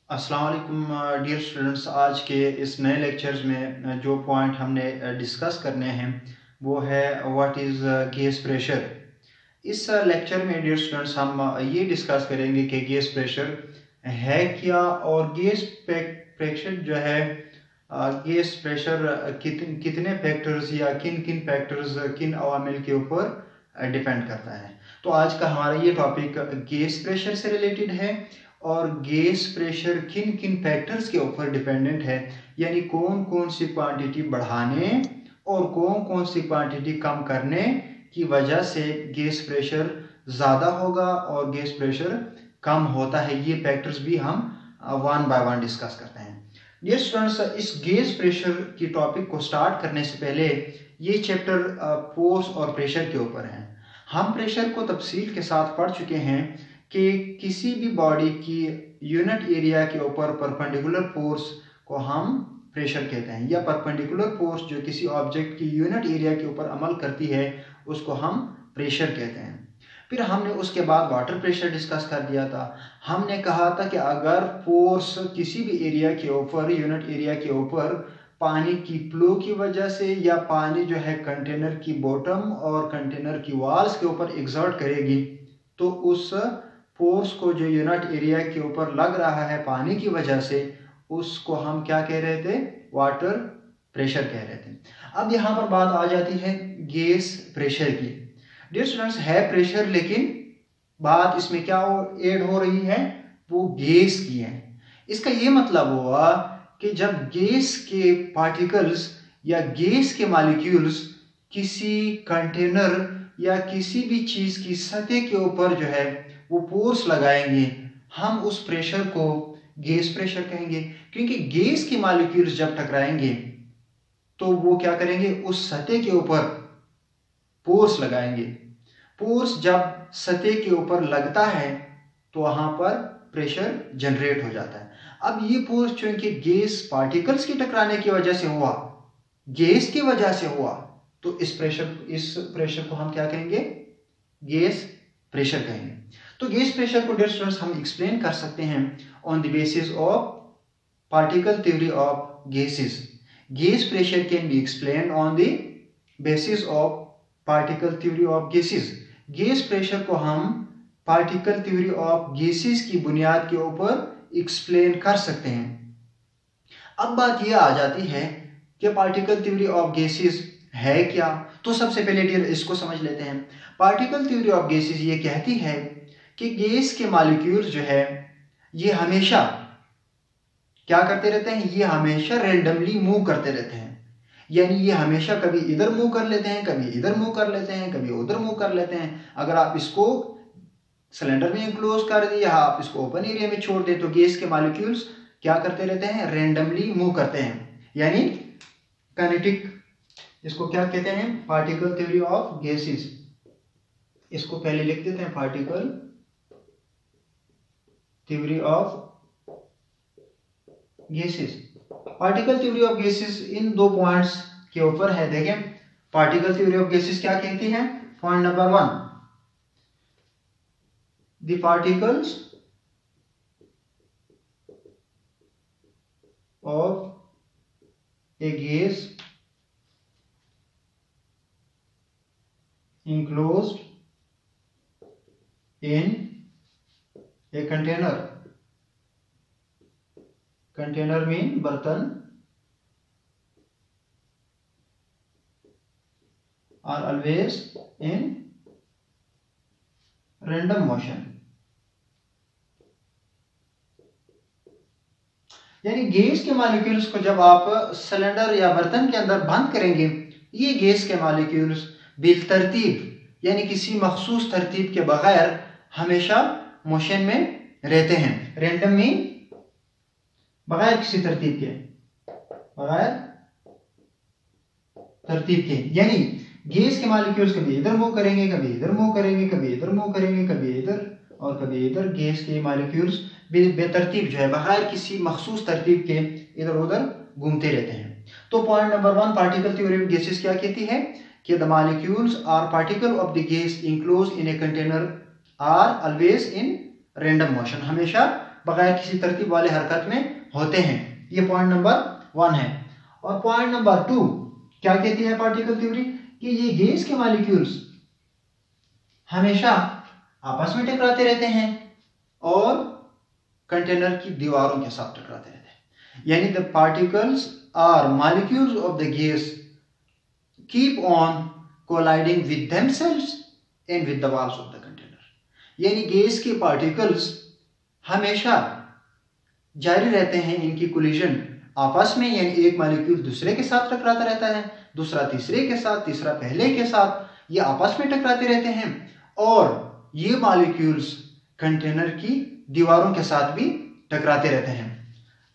अस्सलाम वालेकुम dear students. आज के इस नए लेक्चर्स में जो पॉइंट हमने डिस्कस करने हैं वो है व्हाट इज़ गैस प्रेशर। इस लेक्चर में डियर स्टूडेंट्स हम ये डिस्कस करेंगे कि गैस प्रेशर है क्या और गैस प्रेशर जो है गैस प्रेशर कितने फैक्टर्स या किन किन फैक्टर्स किन अवामिल के ऊपर डिपेंड करता है। तो आज का हमारा ये टॉपिक गैस प्रेशर से रिलेटेड है और गैस प्रेशर किन किन फैक्टर्स के ऊपर डिपेंडेंट है, यानी कौन कौन सी क्वांटिटी बढ़ाने और कौन कौन सी क्वांटिटी कम करने की वजह से गैस प्रेशर ज़्यादा होगा और गैस प्रेशर कम होता है। ये फैक्टर्स भी हम वन बाय वन डिस्कस करते हैं। डियर स्टूडेंट्स, इस गैस प्रेशर की टॉपिक को स्टार्ट करने से पहले ये चैप्टर फोर्स और प्रेशर के ऊपर है। हम प्रेशर को तफसील के साथ पढ़ चुके हैं कि किसी भी बॉडी की यूनिट एरिया के ऊपर परपेंडिकुलर फोर्स को हम प्रेशर कहते हैं, या परपेंडिकुलर फोर्स जो किसी ऑब्जेक्ट की यूनिट एरिया के ऊपर अमल करती है उसको हम प्रेशर कहते हैं। फिर हमने उसके बाद वाटर प्रेशर डिस्कस कर दिया था। हमने कहा था कि अगर फोर्स किसी भी एरिया के ऊपर यूनिट एरिया के ऊपर पानी की फ्लो की वजह से या पानी जो है कंटेनर की बॉटम और कंटेनर की वॉल्स के ऊपर एग्जर्ट करेगी तो उस फोर्स को जो यूनिट एरिया के ऊपर लग रहा है पानी की वजह से उसको हम क्या कह रहे थे, वाटर प्रेशर कह रहे थे। अब यहाँ पर बात आ जाती है गैस प्रेशर की। डियर स्टूडेंट्स, है प्रेशर लेकिन बात इसमें क्या ऐड हो रही है, वो गैस की है। इसका ये मतलब हुआ कि जब गैस के पार्टिकल्स या गैस के मॉलिक्यूल्स किसी कंटेनर या किसी भी चीज की सतह के ऊपर जो है वो फोर्स लगाएंगे, हम उस प्रेशर को गैस प्रेशर कहेंगे। क्योंकि गैस के मॉलिक्यूल्स जब टकराएंगे तो वो क्या करेंगे, उस सतह के ऊपर फोर्स लगाएंगे। फोर्स जब सतह के ऊपर लगता है तो वहां पर प्रेशर जनरेट हो जाता है। अब ये फोर्स चूंकि गैस पार्टिकल्स के टकराने की वजह से हुआ, गैस की वजह से हुआ, तो इस प्रेशर को हम क्या कहेंगे, गैस प्रेशर कहेंगे। तो गैस प्रेशर को डियर स्टूडेंट्स हम एक्सप्लेन कर सकते हैं on the basis of particle theory of gases. Gas pressure can be explain on the basis of particle theory of gases. Gas pressure को हम पार्टिकल थ्योरी ऑफ गैसेस की बुनियाद के ऊपर एक्सप्लेन कर सकते हैं। अब बात यह आ जाती है कि पार्टिकल थ्योरी ऑफ गैसेस है क्या। तो सबसे पहले डियर इसको समझ लेते हैं। पार्टिकल थ्योरी ऑफ गैसेस ये कहती है कि गैस के मॉलिक्यूल्स जो है ये हमेशा क्या करते रहते हैं, ये हमेशा रैंडमली मूव करते रहते हैं। यानी ये हमेशा कभी इधर मूव कर लेते हैं, कभी इधर मूव कर लेते हैं, कभी उधर मूव कर लेते हैं। अगर आप इसको सिलेंडर में इंक्लोज कर दिए या आप इसको ओपन एरिया में छोड़ दे तो गैस के मॉलिक्यूल्स क्या करते रहते हैं, रैंडमली मूव करते हैं, यानी काइनेटिक। इसको क्या कहते हैं, पार्टिकल थ्योरी ऑफ गैसेस। इसको पहले लिख देते हैं, particle theory of gases. Particle theory of gases in दो पॉइंट्स के ऊपर है। देखें, पार्टिकल थ्योरी ऑफ गैसेस क्या कहती है, point number 1, the particles of A gas enclosed in a container, container mean बर्तन, are always in random motion। यानी गैस के मॉलिक्यूल्स को जब आप सिलेंडर या बर्तन के अंदर बंद करेंगे, ये गैस के मॉलिक्यूल्स बिलतरतीब यानी किसी मखसूस तरतीब के बगैर हमेशा मोशन में रहते हैं। रैंडम में बगैर किसी तरतीब के, बगैर तरतीब के, यानी गैस के मॉलिक्यूल्स कभी इधर मूव करेंगे, कभी इधर मूव करेंगे, कभी इधर मूव करेंगे, कभी इधर और कभी इधर। गैस के मॉलिक्यूल्स बेतरतीब जो है बगैर किसी मखसूस तरतीब के इधर उधर घूमते रहते हैं। तो point number 1, particle theory of gases क्या कहती है कि the molecules or particle of the gas enclosed in a container are always in random motion, हमेशा बगैर किसी तरतीब वाले हरकत में होते हैं। ये पॉइंट नंबर 1 है। और पॉइंट नंबर 2 क्या कहती है पार्टिकल थ्योरी कि ये गैस के मॉलिक्यूल्स हमेशा आपस में टकराते रहते हैं और कंटेनर की दीवारों के साथ टकराते रहते हैं। यानी the particles or molecules of the gas keep on colliding with themselves and with the walls of the container. यानी गैस के पार्टिकल्स हमेशा जारी रहते हैं इनकी कोलिजन आपस में, यानी एक मॉलिक्यूल दूसरे के साथ टकराता रहता है, दूसरा तीसरे के साथ, तीसरा पहले के साथ, ये आपस में टकराते रहते हैं और ये मॉलिक्यूल्स कंटेनर की दीवारों के साथ भी टकराते रहते हैं।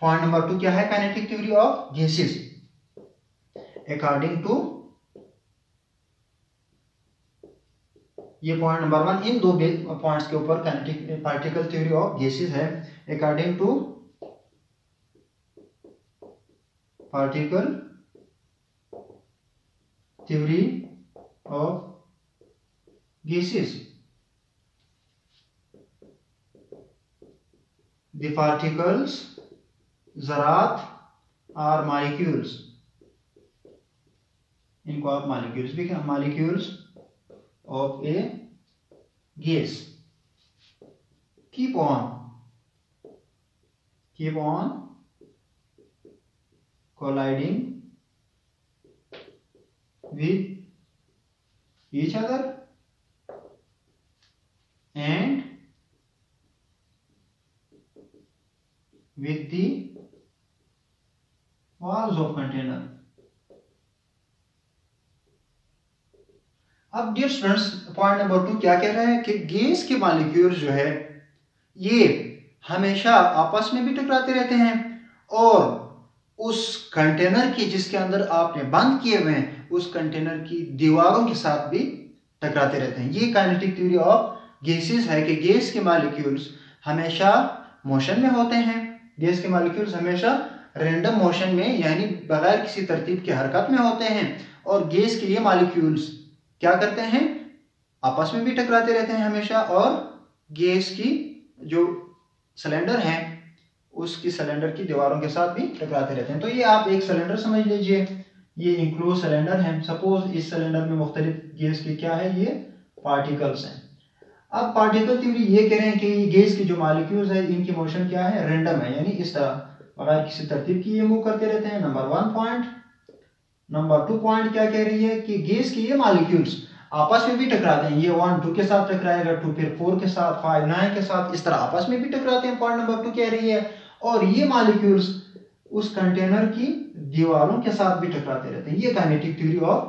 पॉइंट नंबर 2 क्या है? Kinetic theory of gases. According to, ये पॉइंट नंबर 1 इन दो पॉइंट्स के ऊपर kinetic particle theory of gases है। According to particle theory of gases, the particles ज़रात are molecules, इनको आप molecules भी कहें, molecules of a gas keep on colliding with each other and with the walls of container। अब dear students point number 2 क्या कह रहा है कि गैस के मॉलिक्यूल्स जो है ये हमेशा आपस में भी टकराते रहते हैं और उस कंटेनर की जिसके अंदर आपने बंद किए हुए हैं उस कंटेनर की दीवारों के साथ भी टकराते रहते हैं। ये काइनेटिक थ्योरी ऑफ गैसेस है कि गैस के मॉलिक्यूल्स हमेशा मोशन में होते हैं, गैस के मॉलिक्यूल्स हमेशा रैंडम मोशन में यानी बगैर किसी तरतीब की हरकत में होते हैं और गैस के ये मॉलिक्यूल्स क्या करते हैं? आपस में भी टकराते रहते हैं हमेशा और गैस की जो सिलेंडर है उसकी सिलेंडर की दीवारों के साथ भी टकराते रहते हैं। तो ये आप एक सिलेंडर समझ लीजिए, ये इंक्लोज सिलेंडर है। सपोज इस सिलेंडर में मुख्तलिफ गैस की क्या है, ये पार्टिकल्स हैं। अब पार्टिकल थ्योरी ये कह रहे हैं कि गैस की जो मॉलिक्यूल्स है इनकी मोशन क्या है? रैंडम है, यानी इस तरह बगैर किसी तरतीब की ये मूव करते रहते हैं। Number 1 point. नंबर 2 पॉइंट क्या कह रही है कि गैस के ये मॉलिक्यूल्स आपस में भी टकराते हैं। ये 1 2 के साथ टकराएगा, 2 फिर 4 के साथ, 5 9 के साथ, इस तरह आपस में भी टकराते हैं। पॉइंट नंबर 2 कह रही है और ये मॉलिक्यूल्स उस कंटेनर की दीवारों के साथ भी टकराते रहते हैं। ये काइनेटिक थ्योरी ऑफ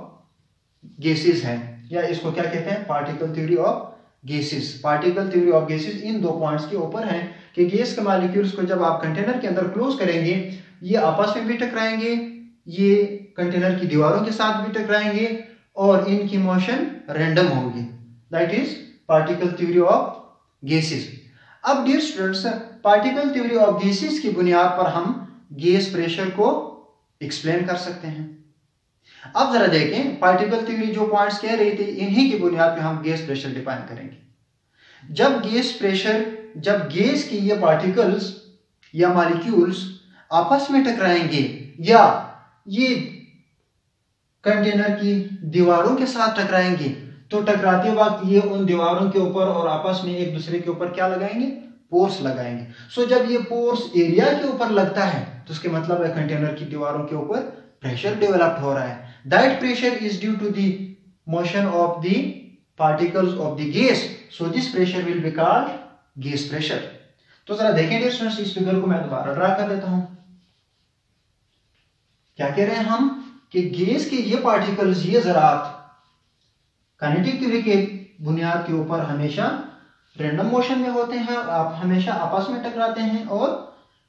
गैसेस है, या इसको क्या कहते हैं? Particle theory of gases. Particle theory of gases in 2 points के ऊपर है कि गैस के मॉलिक्यूल्स को जब आप कंटेनर के अंदर क्लोज करेंगे ये आपस में भी टकराएंगे, ये कंटेनर की दीवारों के साथ भी टकराएंगे और इनकी मोशन रैंडम होगी। That is particle theory of gases. अब dear students particle theory of gases की बुनियाद पर हम गैस प्रेशर को एक्सप्लेन कर सकते हैं। अब जरा देखें पार्टिकल थ्योरी जो पॉइंट्स कह रही थी इन्हीं की बुनियाद पे हम गैस प्रेशर डिफाइन करेंगे। जब गैस की ये पार्टिकल्स या मॉलिक्यूल्स आपस में टकराएंगे या ये कंटेनर की दीवारों के साथ टकराएंगे तो टकराते वक्त ये उन दीवारों के ऊपर और आपस में एक दूसरे के ऊपर क्या लगाएंगे? पोर्स लगाएंगे। सो जब ये पोर्स एरिया के ऊपर लगता है तो उसके मतलब है कंटेनर की दीवारों के ऊपर प्रेशर डेवलप हो रहा है। That pressure is due to the motion of the particles of the gas, so this pressure will be called gas pressure. तो जरा देखें डियर स्टूडेंट्स इस फिगर को मैं दोबारा ड्रा कर देता हूं। क्या कह रहे हैं हम कि गैस के ये पार्टिकल्स, ये ज़रात काइनेटिक थ्योरी के बुनियाद के ऊपर हमेशा रैंडम मोशन में होते हैं, आप हमेशा आपस में टकराते हैं और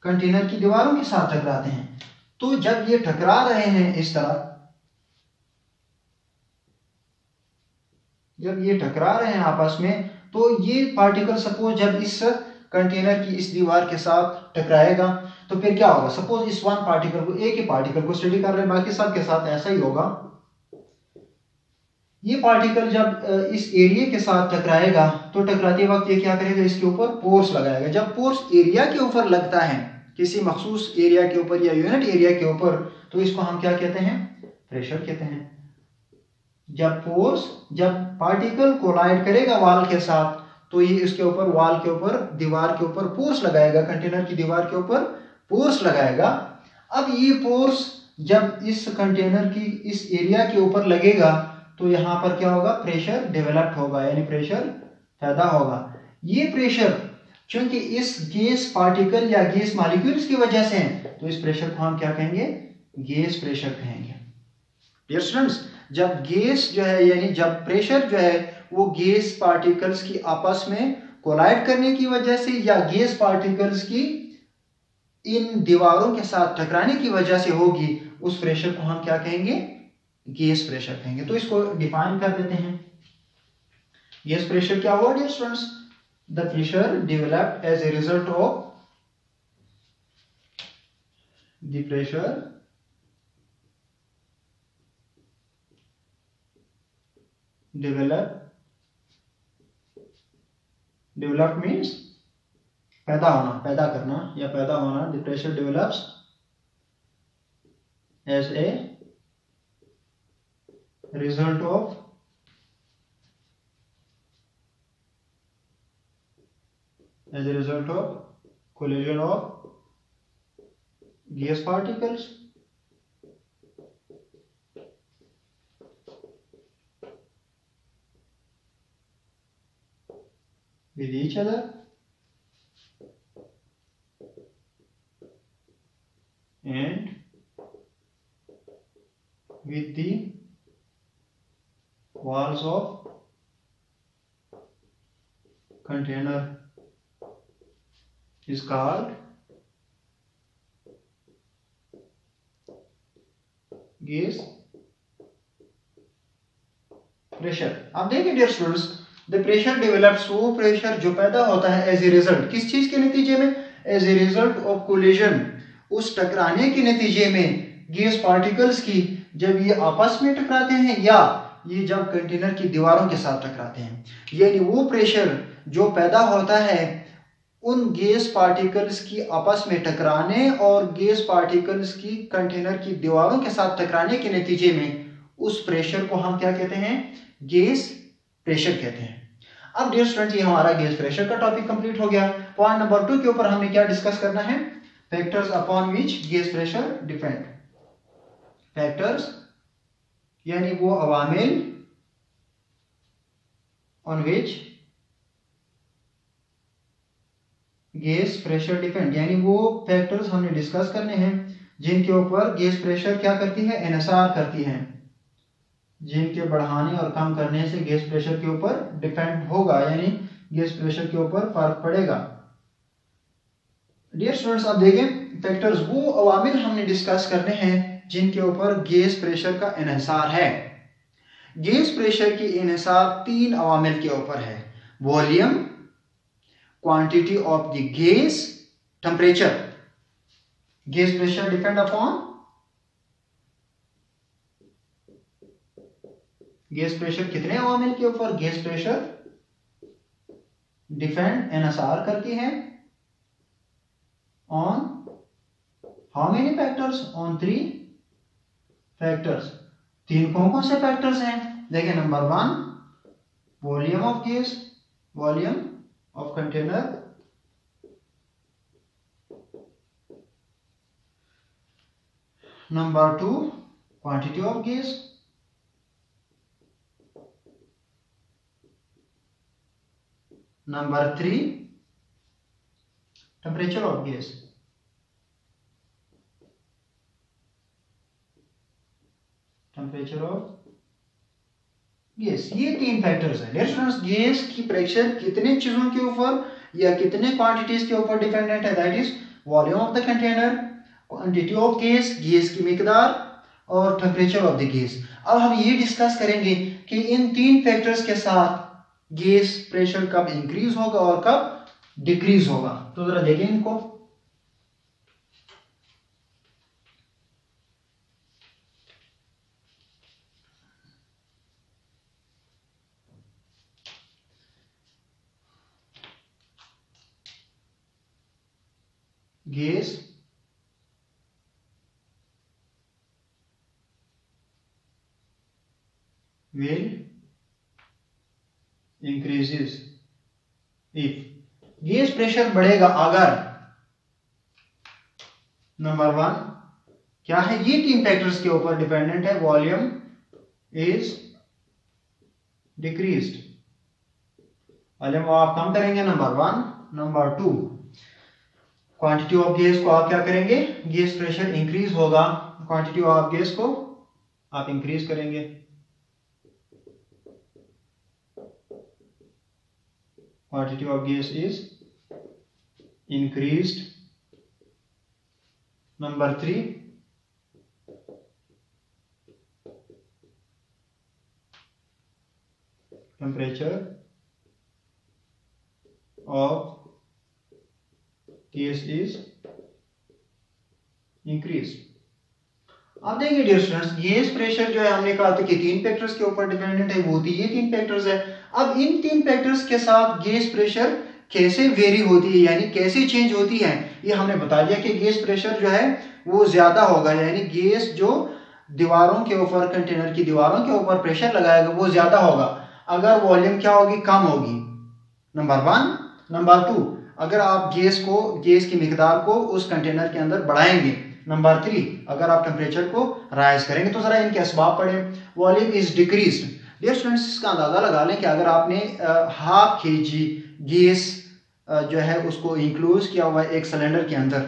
कंटेनर की दीवारों के साथ टकराते हैं। तो जब ये टकरा रहे हैं इस तरह, जब ये टकरा रहे हैं आपस में तो ये पार्टिकल सपोज जब इस कंटेनर की इस दीवार के साथ टकराएगा तो फिर क्या होगा? सपोज इस वन पार्टिकल को, एक ही पार्टिकल को स्टडी कर रहे हैं, बाकी सब के साथ ऐसा ही होगा। ये पार्टिकल जब इस एरिया के साथ टकराएगा तो टकराते वक्त ये क्या करेगा, इसके ऊपर फोर्स लगाएगा। जब फोर्स एरिया के ऊपर लगता है, किसी मखसूस एरिया के ऊपर या यूनिट एरिया के ऊपर, तो इसको हम क्या कहते हैं, प्रेशर कहते हैं। जब पार्टिकल कोलाइड करेगा वॉल के साथ तो ये इसके ऊपर, वॉल के ऊपर, दीवार के ऊपर फोर्स लगाएगा, कंटेनर की दीवार के ऊपर फोर्स लगाएगा। अब ये फोर्स जब इस कंटेनर की इस एरिया के ऊपर लगेगा तो यहाँ पर क्या होगा, प्रेशर डेवलप होगा, यानी प्रेशर पैदा होगा। ये प्रेशर चूंकि इस गैस पार्टिकल या गैस मॉलिक्यूल्स की वजह से है, तो इस प्रेशर को हम क्या कहेंगे, गैस प्रेशर कहेंगे। डियर स्टूडेंट्स, जब गैस जो है, यानी जब प्रेशर जो है वो गैस पार्टिकल्स की आपस में कोलाइड करने की वजह से या गैस पार्टिकल्स की इन दीवारों के साथ टकराने की वजह से होगी, उस प्रेशर को हम क्या कहेंगे, गैस प्रेशर कहेंगे। तो इसको डिफाइन कर देते हैं। गैस प्रेशर क्या हुआ dear students, the pressure developed as a result of the pressure develop means पैदा होना, पैदा करना या पैदा होना। The pressure develops as a result of collision of gas particles with each other and with the walls of container is called gas pressure। अब देखिए dear students, the pressure develops, वो प्रेशर जो पैदा होता है एज ए रिजल्ट, किस चीज के नतीजे में, as a result of collision, उस टकराने के नतीजे में गैस पार्टिकल्स की, जब ये आपस में टकराते हैं या ये जब कंटेनर की दीवारों के साथ टकराते हैं, यानी वो प्रेशर जो पैदा होता है उन गैस पार्टिकल्स की आपस में टकराने और गैस पार्टिकल्स की कंटेनर की दीवारों के साथ टकराने के नतीजे में, उस प्रेशर को हम क्या कहते हैं, गैस प्रेशर कहते हैं। अब डियर स्टूडेंट्स, ये हमारा गैस प्रेशर का टॉपिक कंप्लीट हो गया। पॉइंट नंबर 2 के ऊपर हमने क्या डिस्कस करना है, factors upon which gas pressure depend. Factors यानी वो अवामिल on which gas pressure depend, यानी वो फैक्टर्स हमने डिस्कस करने हैं जिनके ऊपर गैस प्रेशर क्या करती है, इन्हिसार करती है, जिनके बढ़ाने और कम करने से गैस प्रेशर के ऊपर डिपेंड होगा, यानी गैस प्रेशर के ऊपर फर्क पड़ेगा। डियर स्टूडेंट्स, अब देखें फैक्टर्स, वो अवामिल हमने डिस्कस करने हैं जिनके ऊपर गैस प्रेशर का इन्हिसार है। गैस प्रेशर की इन्हिसार 3 अवामिल के ऊपर है, volume, quantity of the gas, temperature. Gas pressure depend upon, gas pressure कितने अवामिल के ऊपर, गैस प्रेशर डिपेंड, इन्हिसार करती है on how many factors, on 3 factors. 3 कौन से फैक्टर्स हैं, देखिए number 1 volume of gas, volume of container, number 2 quantity of gas, number 3 temperature of gas. Temperature of gas, ये 3 फैक्टर्स हैं। डियर स्टूडेंट्स, गैस की pressure कितने चीजों के ऊपर या कितने क्वांटिटीज के ऊपर डिपेंडेंट है, that is volume of the container, quantity of gas, gas की मिकदार, और टेम्परेचर ऑफ द गैस। अब हम ये डिस्कस करेंगे कि इन 3 फैक्टर्स के साथ गैस प्रेशर कब इंक्रीज होगा और कब डिक्रीज होगा। तो जरा देखें इनको। Gas will increases if, gas pressure बढ़ेगा अगर, नंबर 1 क्या है, ये 3 फैक्टर्स के ऊपर डिपेंडेंट है, वॉल्यूम इज डिक्रीज्ड, वॉल्यूम आप कम करेंगे, number 1, number 2 quantity of gas को आप क्या करेंगे, गैस प्रेशर इंक्रीज होगा, क्वांटिटी ऑफ गैस को आप इंक्रीज करेंगे। Quantity of gas is increased. Number 3 temperature of gas is increase. आप देखेंगे डियर स्टूडेंट्स, गैस प्रेशर जो है हमने कहा था कि 3 फैक्टर्स के ऊपर डिपेंडेंट है, वो ये 3 फैक्टर्स है। अब इन 3 फैक्टर्स के साथ गैस प्रेशर कैसे वेरी होती है, यानी कैसे चेंज होती है, ये हमने बता दिया कि गैस प्रेशर जो है वो ज्यादा होगा, यानी गैस जो दीवारों के ऊपर, कंटेनर की दीवारों के ऊपर प्रेशर लगाएगा वो ज्यादा होगा अगर वॉल्यूम क्या होगी, कम होगी, नंबर 1। नंबर 2 अगर आप गैस की मिकदार को उस कंटेनर के अंदर बढ़ाएंगे, नंबर 3 अगर आप टेम्परेचर को राइज करेंगे। तो जरा इनके असबाब पढ़ें। Volume is decreased, dear students इसका अंदाजा लगा लें कि अगर आपने हाफ kg गैस जो है उसको इंक्लूज किया हुआ है एक सिलेंडर के अंदर,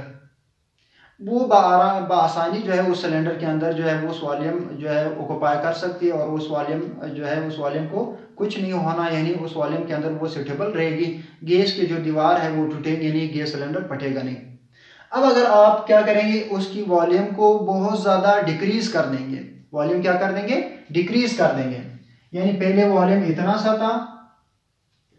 वो बआसानी जो है उस सिलेंडर के अंदर जो है वो उस वॉल्यूम जो है ऑक्यूपाई कर सकती है और उस वॉल्यूम जो है उस वॉल्यूम को कुछ नहीं होना, यानी उस वॉल्यूम के अंदर वो सूटेबल रहेगी, गैस की जो दीवार है वो टूटेगी नहीं, गैस सिलेंडर फटेगा नहीं। अब अगर आप क्या करेंगे, उसकी वॉल्यूम को बहुत ज्यादा डिक्रीज कर देंगे, वॉल्यूम क्या कर देंगे, डिक्रीज कर देंगे, यानी पहले वॉल्यूम इतना सा था,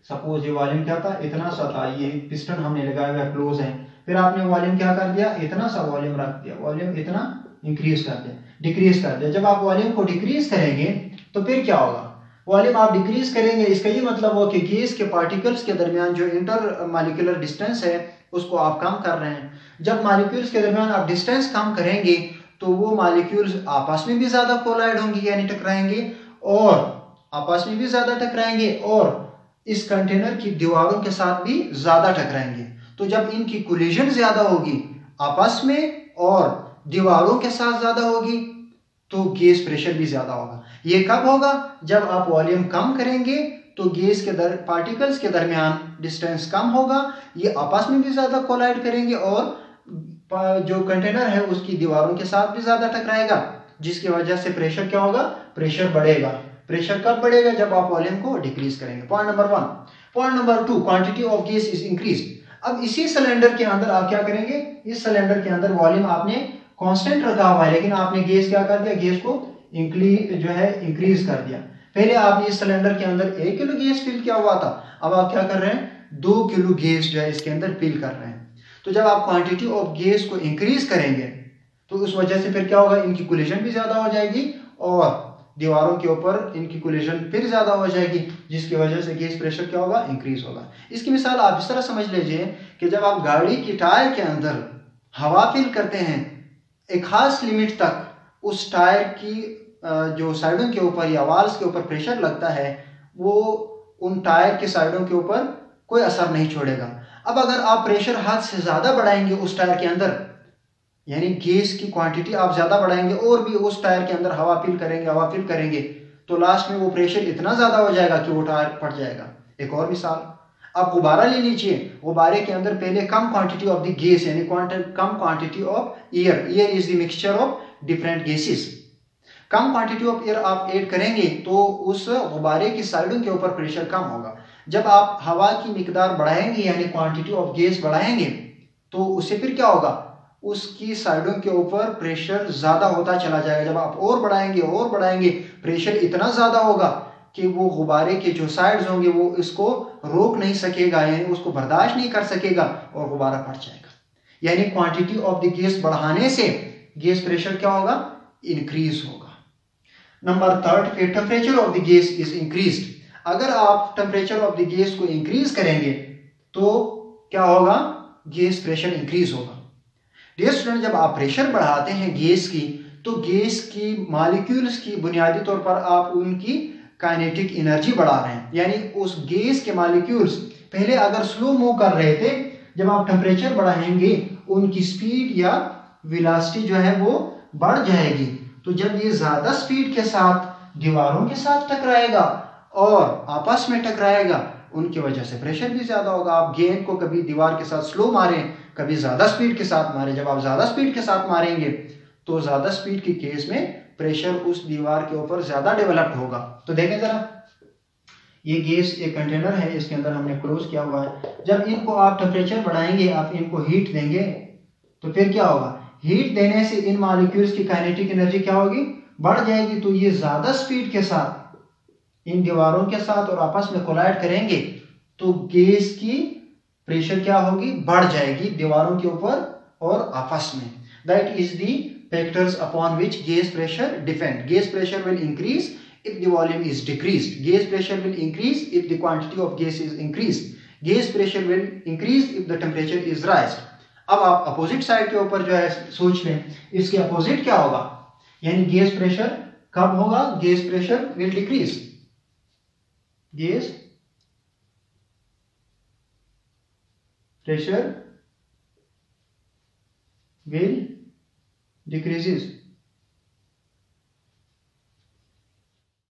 सपोज ये वॉल्यूम क्या था, इतना सा था, ये पिस्टन हमने लगाया हुआ क्लोज है, फिर आपने वॉल्यूम क्या कर दिया, इतना सा वॉल्यूम रख दिया, वॉल्यूम इतना इंक्रीज कर दिया, डिक्रीज कर दिया। जब आप वॉल्यूम को डिक्रीज करेंगे तो फिर क्या होगा, वॉल्यूम आप डिक्रीज करेंगे, इसका ये मतलब हो कि गैस के पार्टिकल्स के दरमियान जो इंटर मॉलिक्यूलर डिस्टेंस है उसको आप कम कर रहे हैं। जब मॉलिक्यूल्स के दरमियान आप डिस्टेंस कम करेंगे तो वो मॉलिक्यूल्स आपस में भी ज्यादा कोलाइड होंगे, यानी टकराएंगे, और आपस में भी ज्यादा टकराएंगे और इस कंटेनर की दीवारों के साथ भी ज्यादा टकराएंगे। तो जब इनकी कोलिजन ज्यादा होगी आपस में और दीवारों के साथ ज्यादा होगी तो गैस प्रेशर भी ज्यादा होगा। ये कब होगा, जब आप वॉल्यूम कम करेंगे तो गैस के पार्टिकल्स के दरमियान डिस्टेंस कम होगा, ये आपस में भी ज्यादा कोलाइड करेंगे और जो कंटेनर है उसकी दीवारों के साथ भी ज्यादा टकराएगा, जिसकी वजह से प्रेशर क्या होगा, प्रेशर बढ़ेगा। प्रेशर कब बढ़ेगा, जब आप वॉल्यूम को डिक्रीज करेंगे। Point number 1। Point number 2 quantity of gas is increase. अब इसी सिलेंडर के अंदर आप क्या करेंगे, इस सिलेंडर के अंदर वॉल्यूम आपने कांस्टेंट रखा हुआ है, लेकिन आपने गैस क्या कर दिया, गैस को इंक्रीज कर दिया। पहले आपने इस सिलेंडर के अंदर 1 किलो गैस फिल किया हुआ था, अब आप क्या कर रहे हैं, 2 किलो गैस जो है इसके अंदर फिल कर रहे हैं। तो जब आप क्वांटिटी ऑफ गैस को इंक्रीज करेंगे तो उस वजह से फिर क्या होगा, इनकी कोलिजन भी ज्यादा हो जाएगी और दीवारों के ऊपर इनकी कोलिजन फिर ज्यादा हो जाएगी, जिसकी वजह से गैस प्रेशर क्या होगा, इंक्रीज होगा। इसकी मिसाल आप इस तरह समझ लीजिए कि जब आप गाड़ी की टायर के अंदर हवा फिल करते हैं एक खास लिमिट तक, उस टायर की जो साइडों के ऊपर या वाल्स के ऊपर प्रेशर लगता है वो उन टायर के साइडों के ऊपर कोई असर नहीं छोड़ेगा। अब अगर आप प्रेशर हद से ज्यादा बढ़ाएंगे उस टायर के अंदर, यानी गैस की क्वांटिटी आप ज्यादा बढ़ाएंगे और भी उस टायर के अंदर हवा फिल करेंगे तो लास्ट में वो प्रेशर इतना ज्यादा हो जाएगा कि वो टायर फट जाएगा। एक और मिसाल, आप गुब्बारा ले लीजिए, गुब्बारे के अंदर पहले कम क्वांटिटी ऑफ द गैस यानी कम quantity of air is the mixture of different gases, कम क्वांटिटी ऑफ एयर आप ऐड करेंगे तो उस गुब्बारे की साइडों के ऊपर प्रेशर कम होगा। जब आप हवा की मिकदार बढ़ाएंगे यानी क्वांटिटी ऑफ गैस बढ़ाएंगे तो उससे फिर क्या होगा, उसकी साइडों के ऊपर प्रेशर ज्यादा होता चला जाएगा। जब आप और बढ़ाएंगे प्रेशर इतना ज्यादा होगा कि वो गुब्बारे के जो साइड्स होंगे वो इसको रोक नहीं सकेगा, यानी उसको बर्दाश्त नहीं कर सकेगा और गुब्बारा फट जाएगा। यानी क्वांटिटी ऑफ द गैस बढ़ाने से गैस प्रेशर क्या होगा, इंक्रीज होगा। Number 3, temperature of the gas is increased. अगर आप टेम्परेचर ऑफ द गैस को इंक्रीज करेंगे तो क्या होगा, गैस प्रेशर इंक्रीज होगा। डियर स्टूडेंट, जब आप प्रेशर बढ़ाते हैं गैस की, तो गैस की मॉलिक्यूल्स की बुनियादी तौर पर आप उनकी काइनेटिक एनर्जी बढ़ा रहे हैं, यानी उस गैस के मॉलिक्यूल्स पहले अगर स्लो मूव कर रहे थे, जब आप टेम्परेचर बढ़ाएंगे उनकी स्पीड या वेलोसिटी जो है वो बढ़ जाएगी। तो जब ये ज्यादा स्पीड के साथ दीवारों के साथ टकराएगा और आपस में टकराएगा, उनकी वजह से प्रेशर भी ज्यादा होगा। आप गेंद को कभी दीवार के साथ स्लो मारें, कभी ज्यादा स्पीड के साथ मारें, जब आप ज्यादा स्पीड के साथ मारेंगे तो ज्यादा स्पीड के केस में प्रेशर उस दीवार के ऊपर ज्यादा डेवलप्ड होगा। तो देखें जरा, ये गैस एक कंटेनर है, इसके अंदर हमने क्लोज किया हुआ है। जब इनको आप टेम्परेचर बढ़ाएंगे, आप इनको हीट देंगे, तो फिर क्या होगा, हीट देने से इन मॉलिक्यूल्स की काइनेटिक एनर्जी क्या होगी, बढ़ जाएगी। तो ये ज्यादा स्पीड के साथ इन दीवारों के साथ और आपस में कोलाइड करेंगे, तो गैस की प्रेशर क्या होगी, बढ़ जाएगी दीवारों के ऊपर और आपस में। That is the factors upon which gas pressure depend. Gas pressure will increase if the volume is decreased. Gas pressure will increase if the quantity of gas is increased. Gas pressure will increase if the temperature is raised. अब आप opposite side के ऊपर जो है सोच लें, इसके opposite क्या होगा, यानी गैस प्रेशर कब होगा, gas pressure will decrease, gas pressure will decreases